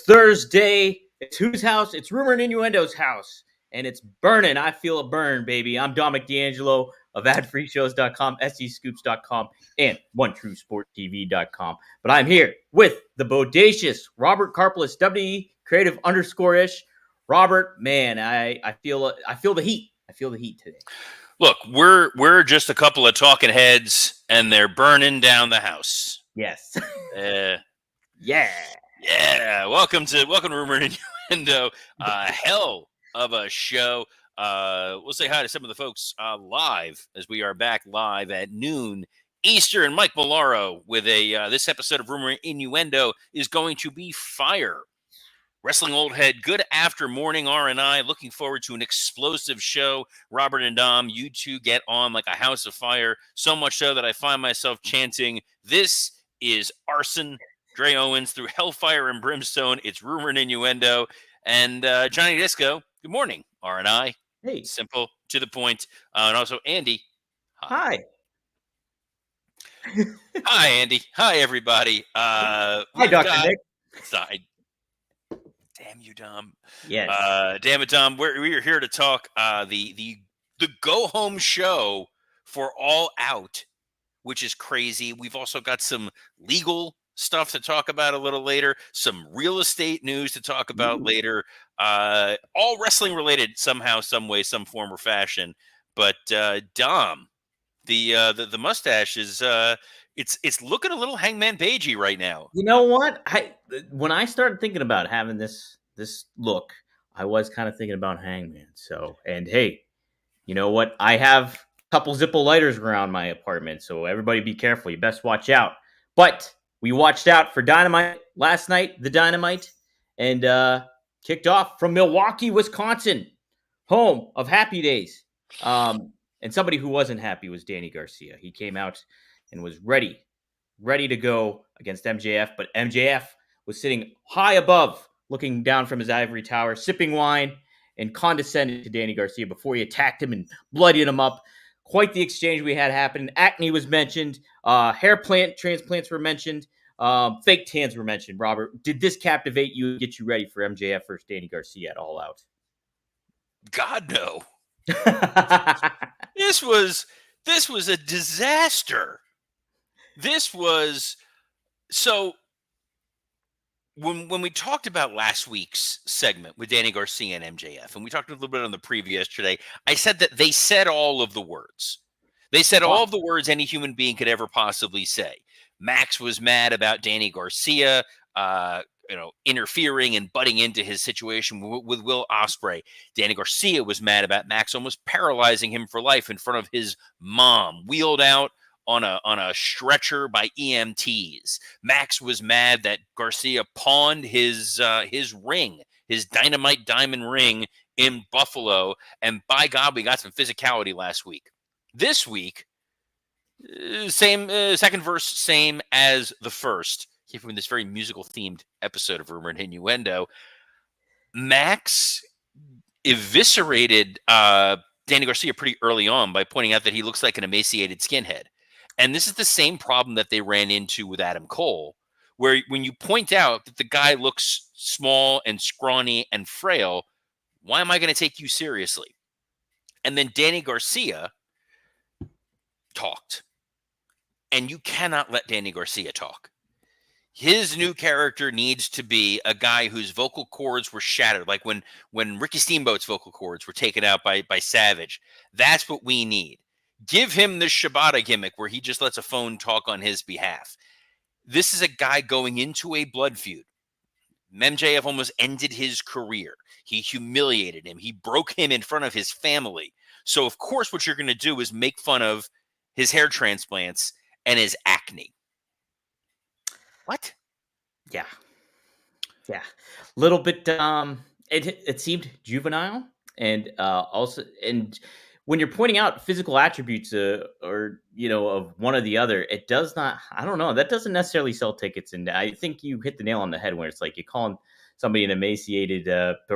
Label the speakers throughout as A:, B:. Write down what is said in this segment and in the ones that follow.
A: Thursday. It's whose house? It's Rumor and Innuendo's house. And it's burning. I feel a burn, baby. I'm Dominic D'Angelo of adfreeshows.com, scoops.com, and OneTrueSportTV.com. But I'm here with the bodacious Robert Karpelis, WE creative _ish. Robert, man, I feel the heat. I feel the heat today.
B: Look, we're just a couple of talking heads, and they're burning down the house.
A: Yes.
B: Yeah. Welcome to Rumor and Innuendo. Hell of a show. We'll say hi to some of the folks live as we are back live at noon Eastern. Mike Malaro with this episode of Rumor and Innuendo is going to be fire. Wrestling Old Head, good after morning, R&I. Looking forward to an explosive show. Robert and Dom, you two get on like a house of fire. So much so that I find myself chanting, "This is arson." Dre Owens through Hellfire and Brimstone. It's Rumor and Innuendo. And Johnny Disco, good morning, R&I.
A: Hey.
B: Simple, to the point. And also Andy.
A: Hi.
B: Hi, Andy. Hi, everybody.
A: Hi, Dr. Nick.
B: Damn you, Dom.
A: Yes.
B: Damn it, Dom. We're here to talk the go-home show for All Out, which is crazy. We've also got some legal stuff to talk about a little later, some real estate news to talk about later, all wrestling related somehow, some way, some form or fashion. But Dom, the mustache is it's looking a little Hangman Pagey right now.
A: You know what? When I started thinking about having this look, I was kind of thinking about Hangman. So, and hey, you know what? I have a couple Zippo lighters around my apartment, so everybody be careful. You best watch out. But we watched out for Dynamite last night, the Dynamite, and kicked off from Milwaukee, Wisconsin, home of Happy Days. And somebody who wasn't happy was Danny Garcia. He came out and was ready to go against MJF, but MJF was sitting high above, looking down from his ivory tower, sipping wine, and condescended to Danny Garcia before he attacked him and bloodied him up. Quite the exchange we had happen. Acne was mentioned. Hair transplants were mentioned. Fake tans were mentioned. Robert, did this captivate you and get you ready for MJF versus Danny Garcia at All Out?
B: God, no. This was a disaster. This was so. When we talked about last week's segment with Danny Garcia and MJF, and we talked a little bit on the preview yesterday, I said that they said all of the words. They said all of the words any human being could ever possibly say. Max was mad about Danny Garcia, interfering and butting into his situation with Will Ospreay. Danny Garcia was mad about Max almost paralyzing him for life in front of his mom, wheeled out on a stretcher by EMTs. Max was mad that Garcia pawned his ring, his Dynamite diamond ring in Buffalo, and by God, we got some physicality last week. This week, same second verse, same as the first. From this very musical themed episode of Rumor and Innuendo, Max eviscerated Danny Garcia pretty early on by pointing out that he looks like an emaciated skinhead. And this is the same problem that they ran into with Adam Cole, where when you point out that the guy looks small and scrawny and frail, why am I going to take you seriously? And then Danny Garcia talked. And you cannot let Danny Garcia talk. His new character needs to be a guy whose vocal cords were shattered, like when Ricky Steamboat's vocal cords were taken out by Savage. That's what we need. Give him the Shibata gimmick where he just lets a phone talk on his behalf. This is a guy going into a blood feud. MJF almost ended his career. He humiliated him. He broke him in front of his family. So, of course, what you're going to do is make fun of his hair transplants and his acne. What?
A: Yeah. Little bit. It seemed juvenile, and also, and when you're pointing out physical attributes, or of one or the other, it does not. I don't know. That doesn't necessarily sell tickets, and I think you hit the nail on the head when it's like you call somebody an emaciated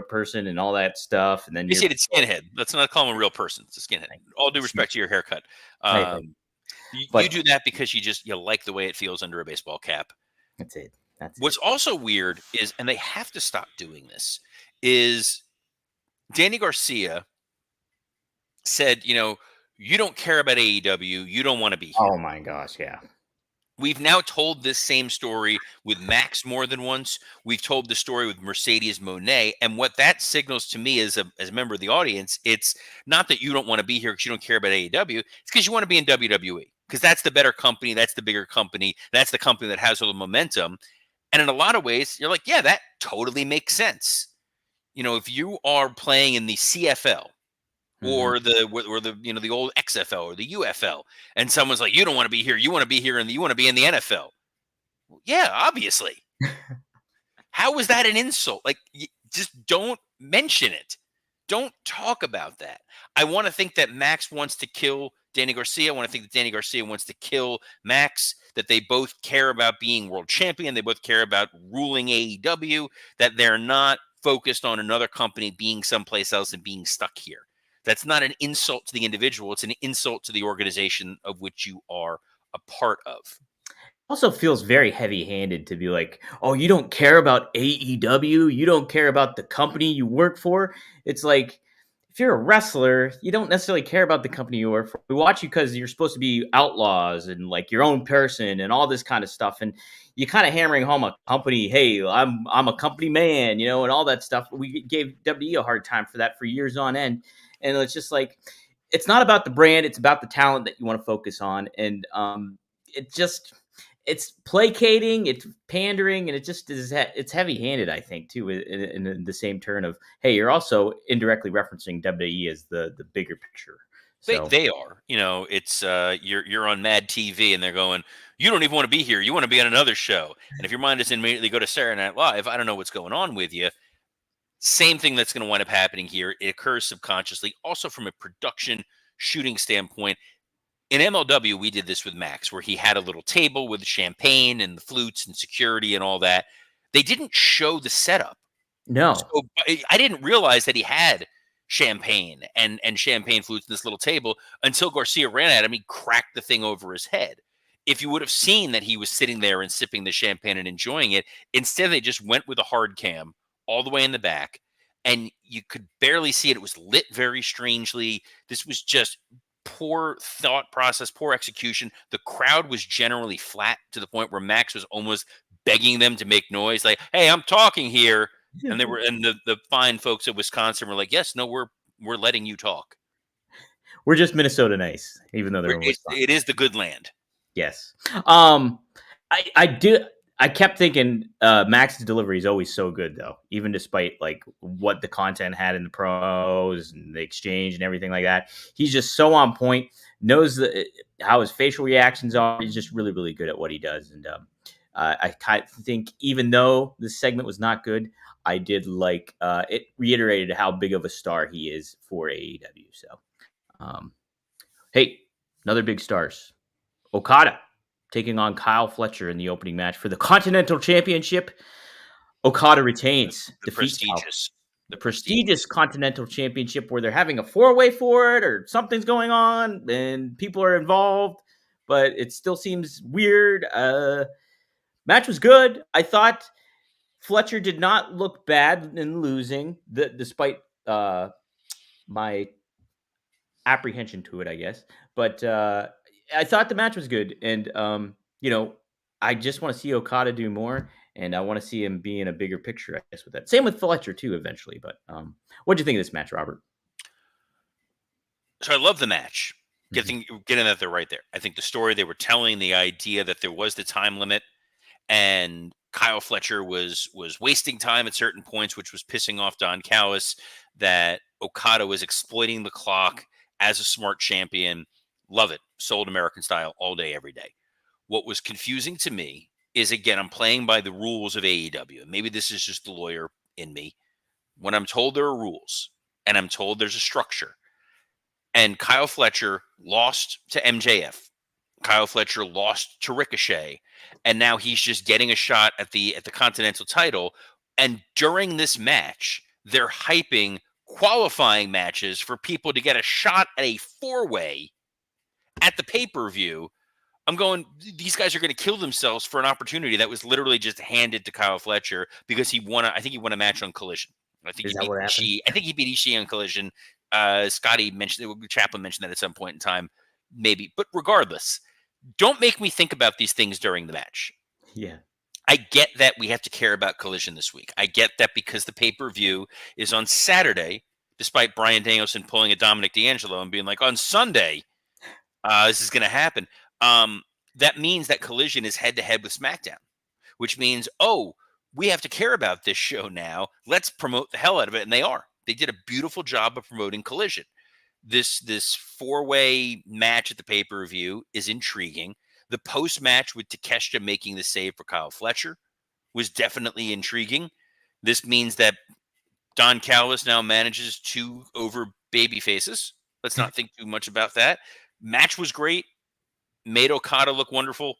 A: person and all that stuff, and then
B: emaciated skinhead. Let's not call him a real person. It's a skinhead. All due respect to your haircut. You do that because you like the way it feels under a baseball cap.
A: That's it. That's
B: What's
A: it.
B: also weird is, and they have to stop doing this, is Danny Garcia said, you don't care about AEW, you don't want to be here.
A: Oh my gosh, yeah.
B: We've now told this same story with Max more than once. We've told the story with Mercedes Moné. And what that signals to me as a member of the audience, it's not that you don't want to be here because you don't care about AEW. It's because you want to be in WWE because that's the better company. That's the bigger company. That's the company that has all the momentum. And in a lot of ways, you're like, yeah, that totally makes sense. If you are playing in the CFL,
A: Hmm.
B: the old XFL or the UFL, and someone's like, you don't want to be here, you want to be here, and you want to be in the NFL. Well, yeah, obviously. How is that an insult? Like, just don't mention it. Don't talk about that. I want to think that Max wants to kill Danny Garcia. I want to think that Danny Garcia wants to kill Max, that they both care about being world champion. They both care about ruling AEW, that they're not focused on another company being someplace else and being stuck here. That's not an insult to the individual. It's an insult to the organization of which you are a part of.
A: Also feels very heavy-handed to be like, "Oh, you don't care about AEW? You don't care about the company you work for?" It's like, if you're a wrestler, you don't necessarily care about the company you work for. We watch you because you're supposed to be outlaws and like your own person and all this kind of stuff. And you kind of hammering home a company, hey, I'm a company man, and all that stuff. We gave WWE a hard time for that for years on end. And it's just like, it's not about the brand, it's about the talent that you want to focus on. And it just it's placating, it's pandering, and it just is. It's heavy-handed, I think, too, in the same turn of, hey, you're also indirectly referencing WWE as the bigger picture. So
B: They are. It's you're on Mad TV and they're going, you don't even want to be here. You want to be on another show. And if your mind doesn't immediately go to Saturday Night Live, I don't know what's going on with you. Same thing that's going to wind up happening here. It occurs subconsciously. Also, from a production shooting standpoint, in MLW, we did this with Max, where he had a little table with champagne and the flutes and security and all that. They didn't show the setup.
A: no,
B: So I didn't realize that he had champagne and champagne flutes in this little table until Garcia ran at him. He cracked the thing over his head. If you would have seen that he was sitting there and sipping the champagne and enjoying it, instead they just went with a hard cam all the way in the back, and you could barely see it. It was lit very strangely. This was just poor thought process, poor execution. The crowd was generally flat to the point where Max was almost begging them to make noise, like, "Hey, I'm talking here." And the fine folks of Wisconsin were like, "Yes, no, we're letting you talk.
A: we're just Minnesota nice, even though they're in Wisconsin.
B: It is the good land."
A: Yes. Um, I do. I kept thinking Max's delivery is always so good though, even despite like what the content had in the pros and the exchange and everything like that. He's just so on point. Knows how his facial reactions are. He's just really, really good at what he does. And I kind of think even though this segment was not good, I did like it reiterated how big of a star he is for AEW. So, um, hey, another big stars. Okada taking on Kyle Fletcher in the opening match for the Continental Championship. Okada retains,
B: The
A: defeats Kyle.
B: prestigious,
A: The
B: the
A: prestigious
B: prestigious.
A: Continental Championship where they're having a four-way for it or something's going on and people are involved, but it still seems weird. Match was good. I thought Fletcher did not look bad in losing, despite my apprehension to it, I guess. But I thought the match was good, and I just want to see Okada do more, and I want to see him be in a bigger picture. I guess with that. Same with Fletcher too, eventually. But what do you think of this match, Robert?
B: So I love the match.
A: Hmm.
B: Getting that they're right there. I think the story they were telling, the idea that there was the time limit, and Kyle Fletcher was wasting time at certain points, which was pissing off Don Callis. That Okada was exploiting the clock as a smart champion. Love it. Sold American style all day, every day. What was confusing to me is, again, I'm playing by the rules of AEW. Maybe this is just the lawyer in me. When I'm told there are rules and I'm told there's a structure, and Kyle Fletcher lost to MJF, Kyle Fletcher lost to Ricochet, and now he's just getting a shot at the Continental title. And during this match, they're hyping qualifying matches for people to get a shot at a four-way at the pay-per-view. I'm going, these guys are going to kill themselves for an opportunity that was literally just handed to Kyle Fletcher because I think he won a match on Collision. I think
A: Is
B: he
A: that
B: beat
A: what happened?
B: Ishii. I think he beat Ishii on Collision. Chaplin mentioned that at some point in time, maybe. But regardless, don't make me think about these things during the match.
A: Yeah.
B: I get that we have to care about Collision this week. I get that because the pay-per-view is on Saturday, despite Bryan Danielson pulling a Dominic D'Angelo and being like, on Sunday, this is going to happen. That means that Collision is head-to-head with SmackDown, which means, oh, we have to care about this show now. Let's promote the hell out of it. And they are. They did a beautiful job of promoting Collision. This four-way match at the pay-per-view is intriguing. The post-match with Takeshita making the save for Kyle Fletcher was definitely intriguing. This means that Don Callis now manages 2 over baby faces. Let's not think too much about that. Match was great. Made Okada look wonderful.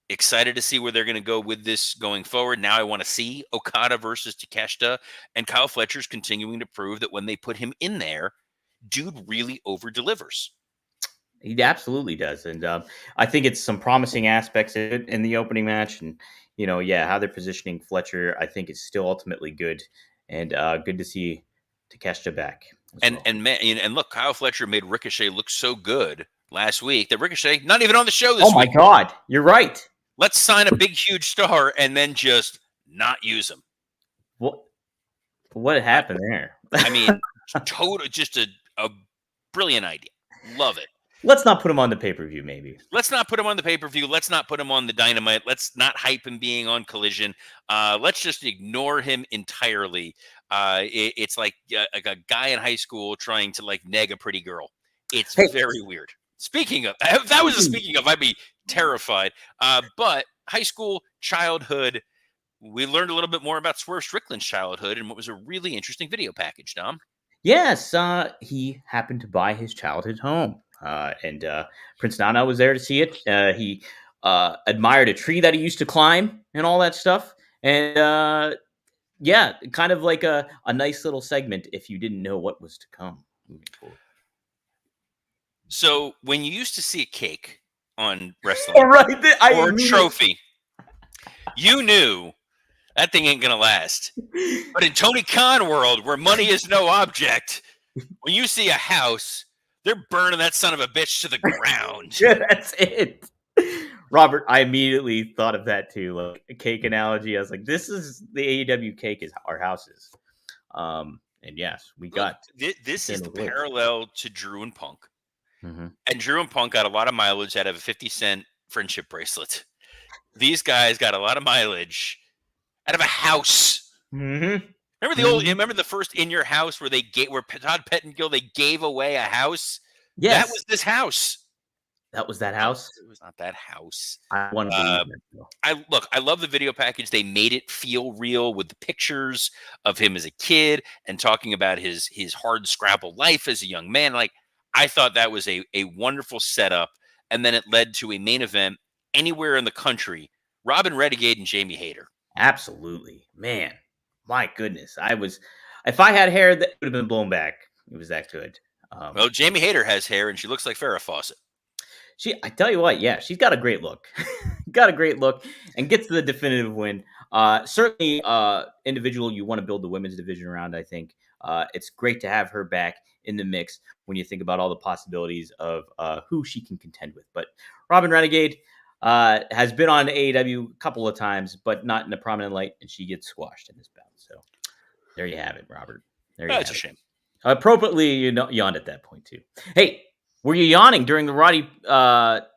B: Excited to see where they're going to go with this going forward. Now I want to see Okada versus Takeshita, and Kyle Fletcher's continuing to prove that when they put him in there, dude really over delivers.
A: He absolutely does, and I think it's some promising aspects in the opening match, and how they're positioning Fletcher, I think is still ultimately good, and good to see Takeshita back as
B: And
A: well.
B: and look, Kyle Fletcher made Ricochet look so good last week that Ricochet not even on the show
A: Oh
B: this
A: my
B: week.
A: God, you're right.
B: Let's sign a big huge star and then just not use him.
A: What happened there?
B: I mean, just a brilliant idea. Love it.
A: Let's not put him on the pay-per-view, maybe.
B: Let's not put him on the pay-per-view. Let's not put him on the Dynamite. Let's not hype him being on Collision. Let's just ignore him entirely. It's like a guy in high school trying to like neg a pretty girl. It's
A: Hey,
B: very weird. Speaking of, if that was a speaking of, I'd be terrified. But high school, childhood, we learned a little bit more about Swerve Strickland's childhood and what was a really interesting video package, Dom.
A: yes, he happened to buy his childhood home, and Prince Nana was there to see it. He admired a tree that he used to climb and all that stuff, and yeah, kind of like a nice little segment if you didn't know what was to come moving forward.
B: So when you used to see a cake on wrestling
A: All right,
B: or a trophy, you knew that thing ain't gonna last. But in Tony Khan world, where money is no object, when you see a house, they're burning that son of a bitch to the ground.
A: Yeah, that's it. Robert, I immediately thought of that too, like a cake analogy. I was like, this is the AEW cake is our houses. And yes, we got
B: this is the parallel to Drew and Punk.
A: Mm-hmm.
B: And Drew and Punk got a lot of mileage out of a 50-cent friendship bracelet. These guys got a lot of mileage out of a house.
A: Mm-hmm.
B: Remember the first In Your House where Todd Pettengill, they gave away a house?
A: Yes.
B: That was this house.
A: That was that house?
B: It was not that house.
A: I want to believe that.
B: I love the video package. They made it feel real with the pictures of him as a kid and talking about his hard scrabble life as a young man. Like, I thought that was a wonderful setup. And then it led to a main event anywhere in the country. Robin Renegade and Jamie Hayter.
A: Absolutely. Man, my goodness. If I had hair, that would have been blown back. It was that good.
B: Well, Jamie Hayter has hair and she looks like Farrah Fawcett.
A: I tell you what, yeah, she's got a great look. Got a great look and gets the definitive win. Certainly, individual you want to build the women's division around, I think. It's great to have her back in the mix when you think about all the possibilities of who she can contend with. But Robin Renegade has been on AEW a couple of times, but not in a prominent light, and she gets squashed in this bout. So there you have it, Robert.
B: That's a shame.
A: Appropriately, you yawned at that point, too. Hey, were you yawning during the Roddy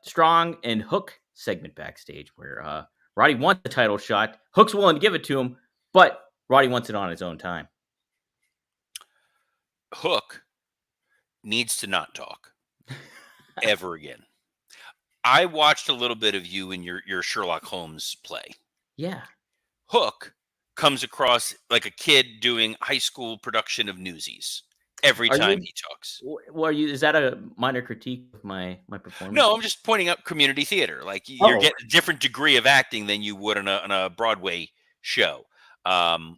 A: Strong and Hook segment backstage where Roddy wants the title shot, Hook's willing to give it to him, but Roddy wants it on his own time?
B: Hook needs to not talk ever again. I watched a little bit of you in your Sherlock Holmes play.
A: Yeah.
B: Hook comes across like a kid doing high school production of Newsies every time he talks.
A: Is that a minor critique of my performance?
B: No, I'm just pointing out community theater. Like you're getting a different degree of acting than you would on a Broadway show. The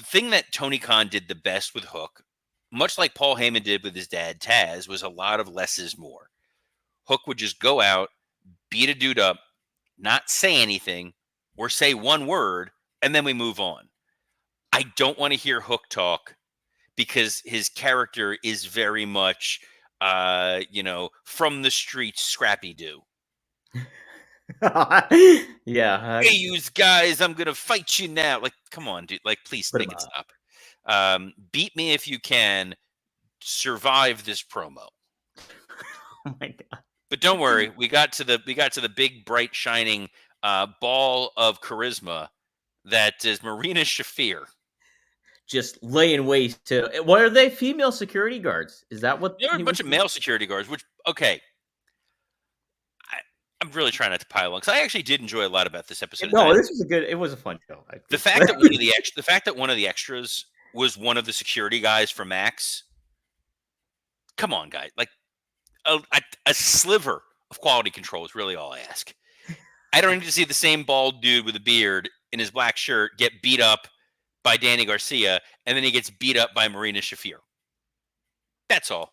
B: thing that Tony Khan did the best with Hook, much like Paul Heyman did with his dad Taz, was a lot of less is more. Hook would just go out beat a dude up, not say anything, or say one word, and then we move on. I don't want to hear Hook talk because his character is very much, from the streets, Scrappy Doo.
A: Yeah.
B: Hey, you guys, I'm gonna fight you now. Like, come on, dude. Like, please
A: Put him
B: make it
A: up.
B: stop. Beat me if you can. Survive this promo.
A: Oh my god.
B: But don't worry, we got to the big, bright, shining ball of charisma that is Marina Shafir.
A: Just laying waste to what are they? Female security guards? Is that what
B: There were a
A: he was
B: bunch of
A: doing?
B: male security guards, which okay. I'm really trying not to pile on because I actually did enjoy a lot about this episode of
A: No,
B: Dynamite.
A: this was it was a fun show.
B: The fact that one of the extras was one of the security guys for Max. Come on, guys! Like a sliver of quality control is really all I ask. I don't need to see the same bald dude with a beard in his black shirt get beat up by Danny Garcia, and then he gets beat up by Marina Shafir. That's all.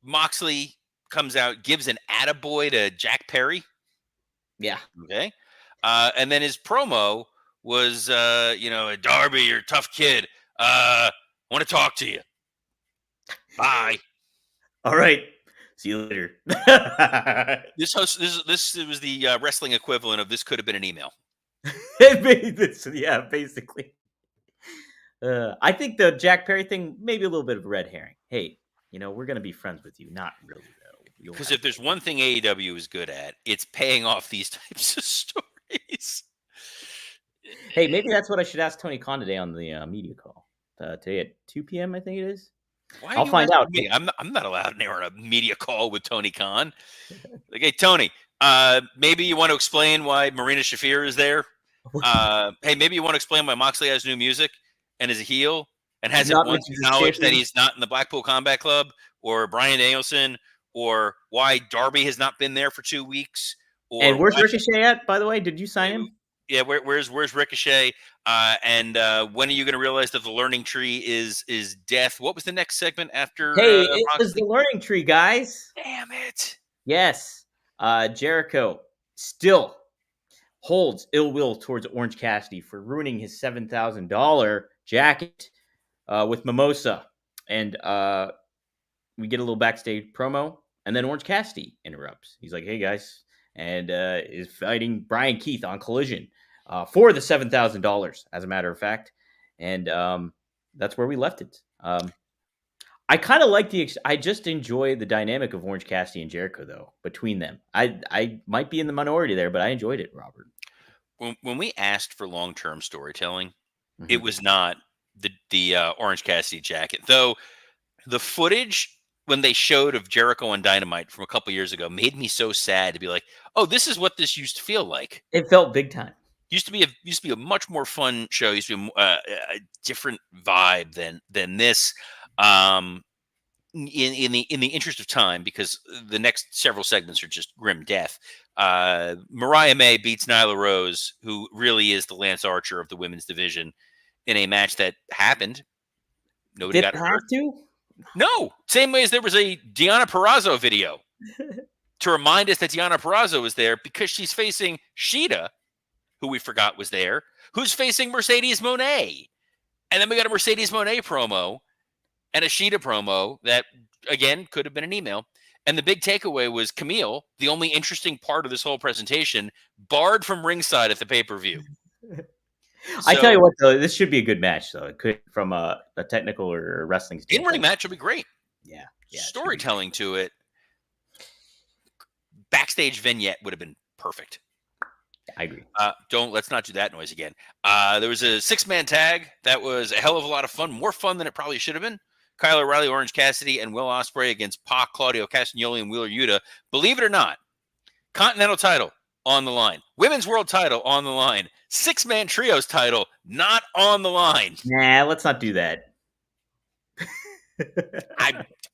B: Moxley comes out, gives an attaboy to Jack Perry.
A: Yeah.
B: Okay. And then his promo was, Darby, you're a tough kid. Want to talk to you. Bye.
A: All right. See you later.
B: This was the wrestling equivalent of this could have been an email.
A: Yeah, basically. I think the Jack Perry thing, maybe a little bit of a red herring. Hey, we're going to be friends with you. Not really, though.
B: Because if there's one thing AEW is good at, it's paying off these types of stories.
A: Hey, maybe that's what I should ask Tony Khan today on the media call. Today at 2 p.m., I think it is.
B: Why
A: I'll find out.
B: Me? I'm not allowed near a media call with Tony Khan. Like, hey, Tony, maybe you want to explain why Marina Shafir is there. Hey, maybe you want to explain why Moxley has new music and is a heel and hasn't once acknowledged that he's not in the Blackpool Combat Club, or Bryan Danielson, or why Darby has not been there for 2 weeks.
A: And where's Ricochet at, by the way? Did you sign him?
B: Yeah, where's Ricochet? And when are you going to realize that the learning tree is death? What was the next segment after?
A: Hey, it was the learning tree, guys.
B: Damn it!
A: Yes, Jericho still holds ill will towards Orange Cassidy for ruining his $7,000 jacket with Mimosa, and we get a little backstage promo, and then Orange Cassidy interrupts. He's like, "Hey guys," and is fighting Brian Keith on Collision for the $7,000, as a matter of fact, and that's where we left it. I kind of like I just enjoy the dynamic of Orange Cassidy and Jericho, though, between them. I might be in the minority there, but I enjoyed it, Robert.
B: When we asked for long-term storytelling, it was not the Orange Cassidy jacket, though. The footage when they showed of Jericho on Dynamite from a couple years ago made me so sad to be like, oh, this is what this used to feel like.
A: It felt big time.
B: Used to be a much more fun show. Used to be a different vibe than this. In the interest of time, because the next several segments are just grim death. Mariah May beats Nyla Rose, who really is the Lance Archer of the women's division, in a match that happened. Nobody got hurt. No, same way as there was a Deonna Purrazzo video to remind us that Deonna Purrazzo was there because she's facing Shida, who we forgot was there, who's facing Mercedes Moné. And then we got a Mercedes Moné promo and a Shida promo that, again, could have been an email. And the big takeaway was Camille, the only interesting part of this whole presentation, barred from ringside at the pay-per-view.
A: I tell you what, though, this should be a good match, though. It could, from a technical or wrestling standpoint.
B: In-ring match will be great.
A: Yeah.
B: Storytelling to it. Backstage vignette would have been perfect.
A: I agree.
B: Let's not do that noise again. There was a 6-man tag that was a hell of a lot of fun, more fun than it probably should have been. Kyle O'Reilly, Orange Cassidy, and Will Ospreay against Pac, Claudio Castagnoli, and Wheeler Yuta. Believe it or not, Continental title on the line. Women's World title on the line. 6-man trios title not on the line.
A: Nah, let's not do that.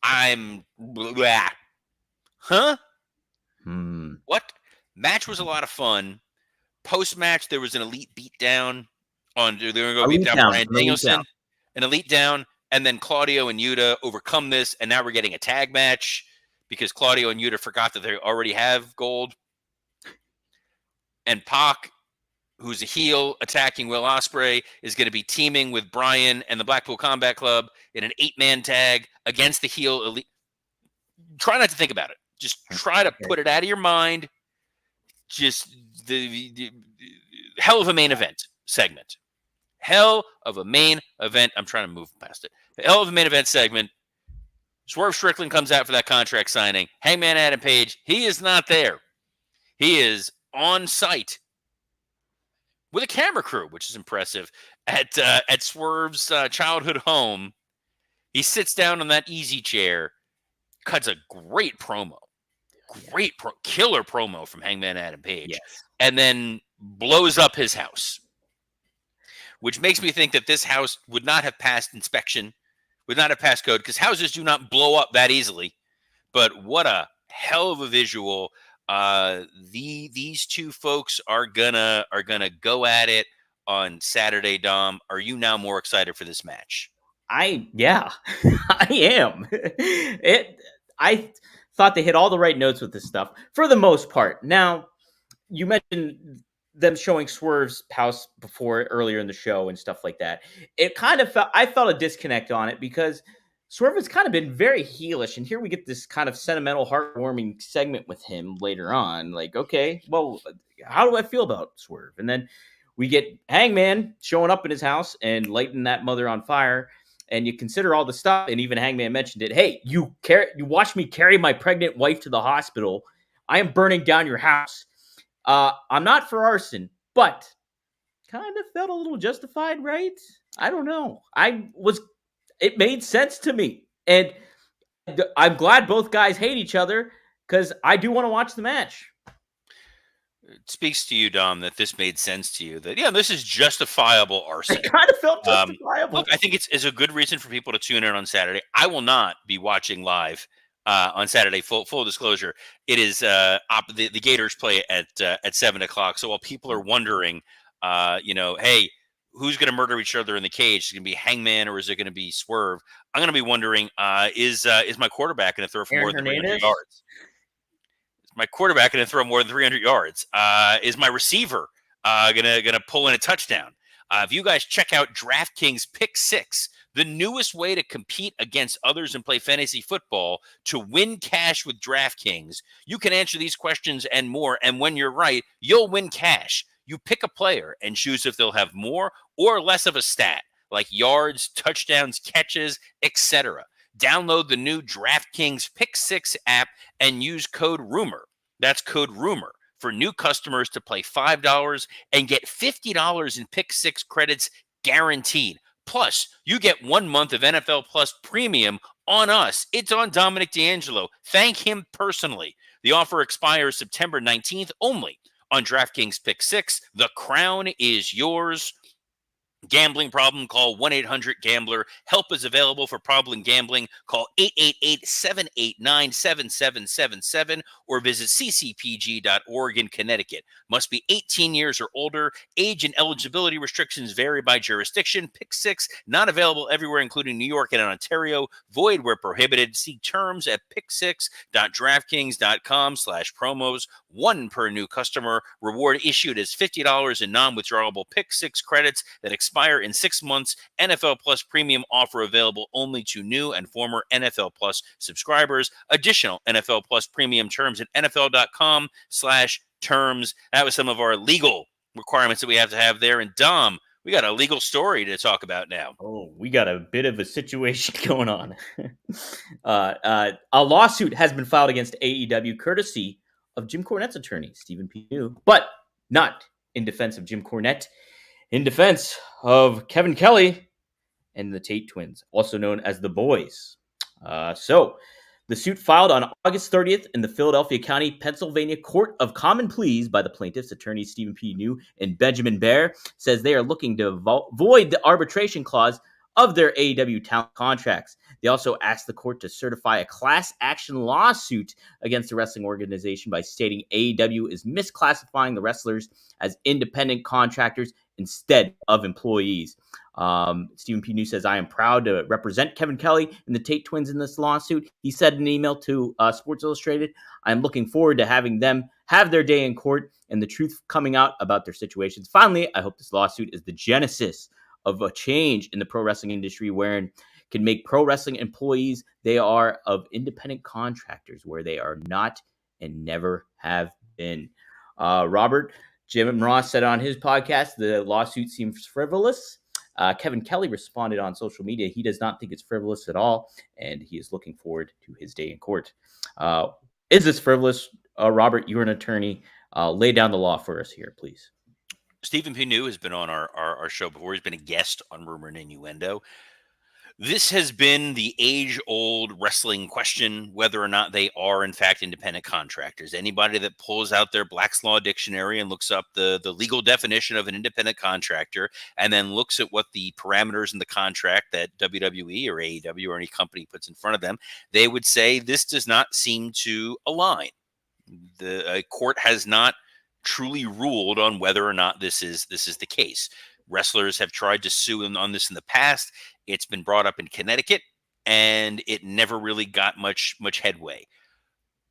B: I'm blah. Huh? What? Match was a lot of fun. Post-match, there was an elite beatdown on. They're going to go beat down Bryan Danielson. An elite down, and then Claudio and Yuta overcome this, and now we're getting a tag match because Claudio and Yuta forgot that they already have gold. And Pac, who's a heel attacking Will Ospreay, is going to be teaming with Bryan and the Blackpool Combat Club in an 8-man tag against the heel elite. Try not to think about it. Just try to put it out of your mind. Just the hell of a main event segment. Hell of a main event. I'm trying to move past it. Hell of a main event segment. Swerve Strickland comes out for that contract signing. Hangman Adam Page, he is not there. He is on site with a camera crew, which is impressive, at Swerve's childhood home. He sits down on that easy chair, cuts a great promo. Killer promo from Hangman Adam Page.
A: Yes.
B: And then blows up his house, which makes me think that this house would not have passed inspection, would not have passed code, because houses do not blow up that easily. But what a hell of a visual. These two folks are gonna go at it on Saturday, Dom. Are you now more excited for this match?
A: Yeah, I am. I thought they hit all the right notes with this stuff for the most part. Now, you mentioned them showing Swerve's house before earlier in the show and stuff like that. It kind of I felt a disconnect on it because Swerve has kind of been very heelish, and here we get this kind of sentimental, heartwarming segment with him later on. Like, okay, well, how do I feel about Swerve? And then we get Hangman showing up in his house and lighting that mother on fire. And you consider all the stuff, and even Hangman mentioned it. Hey, you watched me carry my pregnant wife to the hospital. I am burning down your house. I'm not for arson, but kind of felt a little justified, right? I don't know. It made sense to me. And I'm glad both guys hate each other because I do want to watch the match.
B: It speaks to you, Dom, that this made sense to you. That, yeah, this is justifiable arson.
A: It kind of felt justifiable.
B: Look, I think it's a good reason for people to tune in on Saturday. I will not be watching live on Saturday. Full disclosure, it is the Gators play at 7:00. So while people are wondering, hey, who's going to murder each other in the cage? Is it going to be Hangman or is it going to be Swerve? I'm going to be wondering, is my quarterback going to throw for more than 300 yards? Is my quarterback going to throw more than 300 yards? Is my receiver gonna pull in a touchdown? If you guys check out DraftKings Pick 6, the newest way to compete against others and play fantasy football to win cash with DraftKings, you can answer these questions and more. And when you're right, you'll win cash. You pick a player and choose if they'll have more or less of a stat, like yards, touchdowns, catches, etc. Download the new DraftKings Pick 6 app and use code RUMOR. That's code RUMOR for new customers to play $5 and get $50 in Pick 6 credits guaranteed. Plus, you get 1 month of NFL Plus Premium on us. It's on Dominic D'Angelo. Thank him personally. The offer expires September 19th only on DraftKings Pick 6. The crown is yours. Gambling problem? Call 1-800-GAMBLER. Help is available for problem gambling. Call 888-789-7777 or visit ccpg.org in Connecticut. Must be 18 years or older. Age and eligibility restrictions vary by jurisdiction. Pick 6 not available everywhere, including New York and Ontario. Void where prohibited. See terms at pick6.draftkings.com/promos. 1 per new customer. Reward issued as $50 in non-withdrawable Pick 6 credits that expire in 6 months. NFL Plus Premium offer available only to new and former NFL Plus subscribers. Additional NFL Plus Premium terms at NFL.com/terms. That was some of our legal requirements that we have to have there. And Dom, we got a legal story to talk about now.
A: Oh, we got a bit of a situation going on. A lawsuit has been filed against AEW courtesy of Jim Cornette's attorney, Stephen P. New, but not in defense of Jim Cornette, in defense of Kevin Kelly and the Tate twins, also known as the Boys. So the suit filed on August 30th in the Philadelphia County, Pennsylvania Court of Common Pleas by the plaintiffs' attorneys Stephen P. New and Benjamin Baer says they are looking to void the arbitration clause of their AEW talent contracts. They also asked the court to certify a class action lawsuit against the wrestling organization by stating AEW is misclassifying the wrestlers as independent contractors instead of employees. Stephen P. New says, I am proud to represent Kevin Kelly and the Tate twins in this lawsuit. He said in an email to Sports Illustrated, I'm looking forward to having them have their day in court and the truth coming out about their situations. Finally, I hope this lawsuit is the genesis of a change in the pro wrestling industry wherein can make pro wrestling employees they are of independent contractors where they are not and never have been. Robert, Jim Ross said on his podcast the lawsuit seems frivolous. Kevin Kelly responded on social media. He does not think it's frivolous at all, and he is looking forward to his day in court. Is this frivolous? Robert, you're an attorney. Lay down the law for us here, please.
B: Stephen P. New has been on our show before. He's been a guest on Rumor and Innuendo. This has been the age-old wrestling question, whether or not they are, in fact, independent contractors. Anybody that pulls out their Black's Law Dictionary and looks up the legal definition of an independent contractor and then looks at what the parameters in the contract that WWE or AEW or any company puts in front of them, they would say this does not seem to align. The court has not truly ruled on whether or not this is the case. Wrestlers have tried to sue on this in the past. It's been brought up in Connecticut, and it never really got much headway.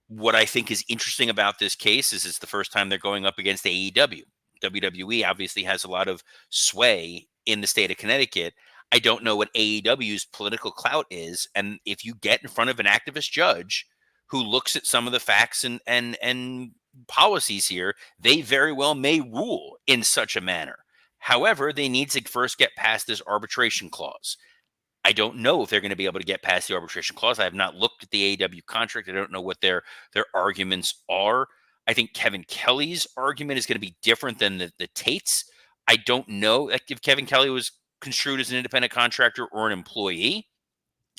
B: What I think is interesting about this case is it's the first time they're going up against AEW. WWE obviously has a lot of sway in the state of Connecticut. I don't know what AEW's political clout is, and if you get in front of an activist judge who looks at some of the facts and policies here, they very well may rule in such a manner. However, they need to first get past this arbitration clause. I don't know if they're going to be able to get past the arbitration clause. I have not looked at the AEW contract. I don't know what their arguments are. I think Kevin Kelly's argument is going to be different than the Tate's. I don't know if Kevin Kelly was construed as an independent contractor or an employee.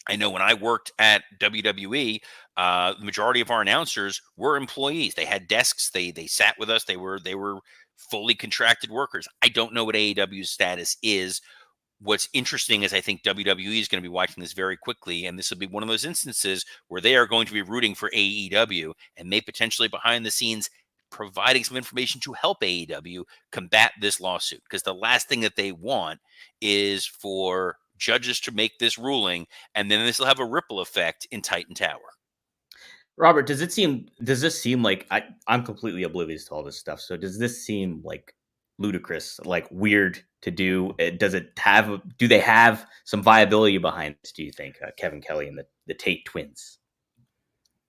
B: I know when I worked at WWE, the majority of our announcers were employees. They had desks. They sat with us. They were fully contracted workers. I don't know what AEW's status is. What's interesting is I think WWE is going to be watching this very quickly, and this will be one of those instances where they are going to be rooting for AEW and may potentially behind the scenes providing some information to help AEW combat this lawsuit. Because the last thing that they want is for judges to make this ruling, and then this will have a ripple effect in Titan Tower.
A: Robert, does this seem like I'm completely oblivious to all this stuff. So does this seem like ludicrous, like weird to do? Do they have some viability behind this, do you think, Kevin Kelly and the Tate twins?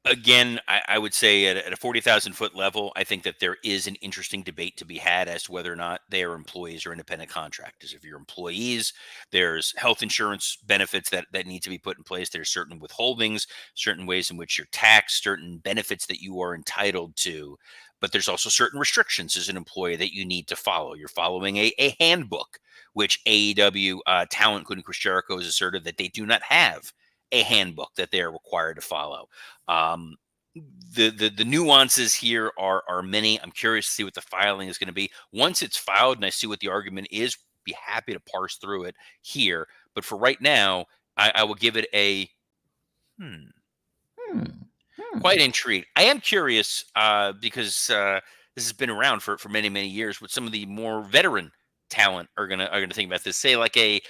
B: Again, I would say at a 40,000 foot level, I think that there is an interesting debate to be had as to whether or not they are employees or independent contractors. If you're employees, there's health insurance benefits that need to be put in place. There's certain withholdings, certain ways in which you're taxed, certain benefits that you are entitled to. But there's also certain restrictions as an employee that you need to follow. You're following a handbook, which AEW talent, including Chris Jericho, has asserted that they do not have a handbook that they are required to follow. The nuances here are many. I'm curious to see what the filing is going to be. Once it's filed and I see what the argument is, be happy to parse through it here. But for right now, I will give it a quite intrigued. I am curious because this has been around for many years. What some of the more veteran talent are gonna think about this. Say like a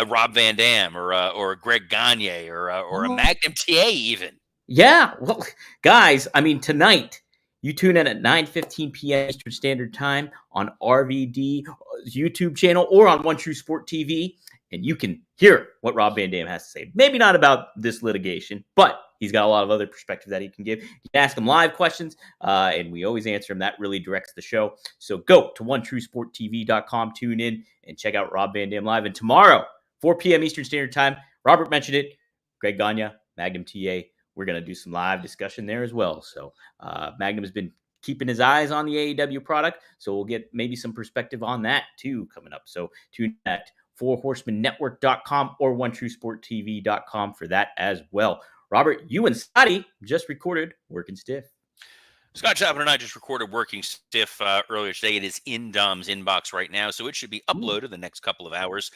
B: Rob Van Dam or a Greg Gagne or a Magnum TA even.
A: Yeah, well, guys, I mean, tonight you tune in at 9:15 p.m. Eastern Standard Time on RVD YouTube channel or on One True Sport TV, and you can hear what Rob Van Dam has to say. Maybe not about this litigation, but he's got a lot of other perspective that he can give. You can ask him live questions, and we always answer him. That really directs the show. So go to OneTrueSportTV.com, tune in, and check out Rob Van Dam live. And tomorrow, 4 p.m. Eastern Standard Time, Robert mentioned it, Greg Gagne, Magnum TA. We're going to do some live discussion there as well. So Magnum has been keeping his eyes on the AEW product, so we'll get maybe some perspective on that too coming up. So tune in at fourhorsemannetwork.com or OneTrueSportTV.com for that as well. Robert, you and Scotty just recorded Working Stiff.
B: Scott Chapman and I just recorded Working Stiff earlier today. It is in Dom's inbox right now, so it should be uploaded the next couple of hours.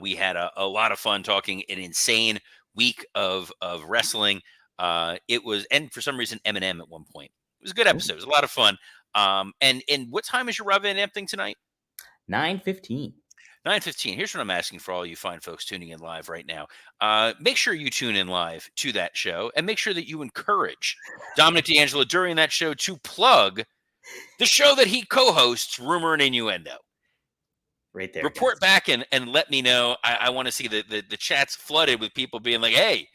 B: We had a lot of fun talking an insane week of wrestling. It was, and for some reason, Eminem at one point. It was a good episode. It was a lot of fun. And what time is your Rob Van Dam thing tonight?
A: 9:15.
B: 9:15. Here's what I'm asking for all you fine folks tuning in live right now. Make sure you tune in live to that show and make sure that you encourage Dominic D'Angelo during that show to plug the show that he co-hosts, Rumor and Innuendo.
A: Right there, guys.
B: Report back and let me know. I want to see the chats flooded with people being like, hey,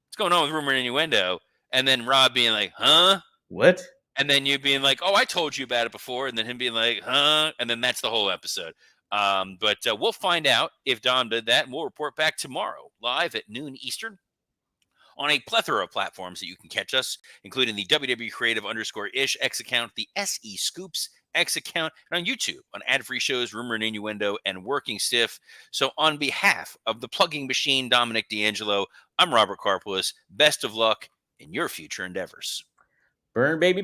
B: what's going on with Rumor and Innuendo? And then Rob being like, huh?
A: What?
B: And then you being like, oh, I told you about it before. And then him being like, huh? And then that's the whole episode. But we'll find out if Dom did that, and we'll report back tomorrow live at noon Eastern on a plethora of platforms that you can catch us, including the WWE Creative _ish X account, the SE Scoops X account, and on YouTube on ad-free shows, Rumor and Innuendo, and Working Stiff. So on behalf of the plugging machine, Dominic D'Angelo, I'm Robert Karpoulos. Best of luck in your future endeavors.
A: Burn, baby.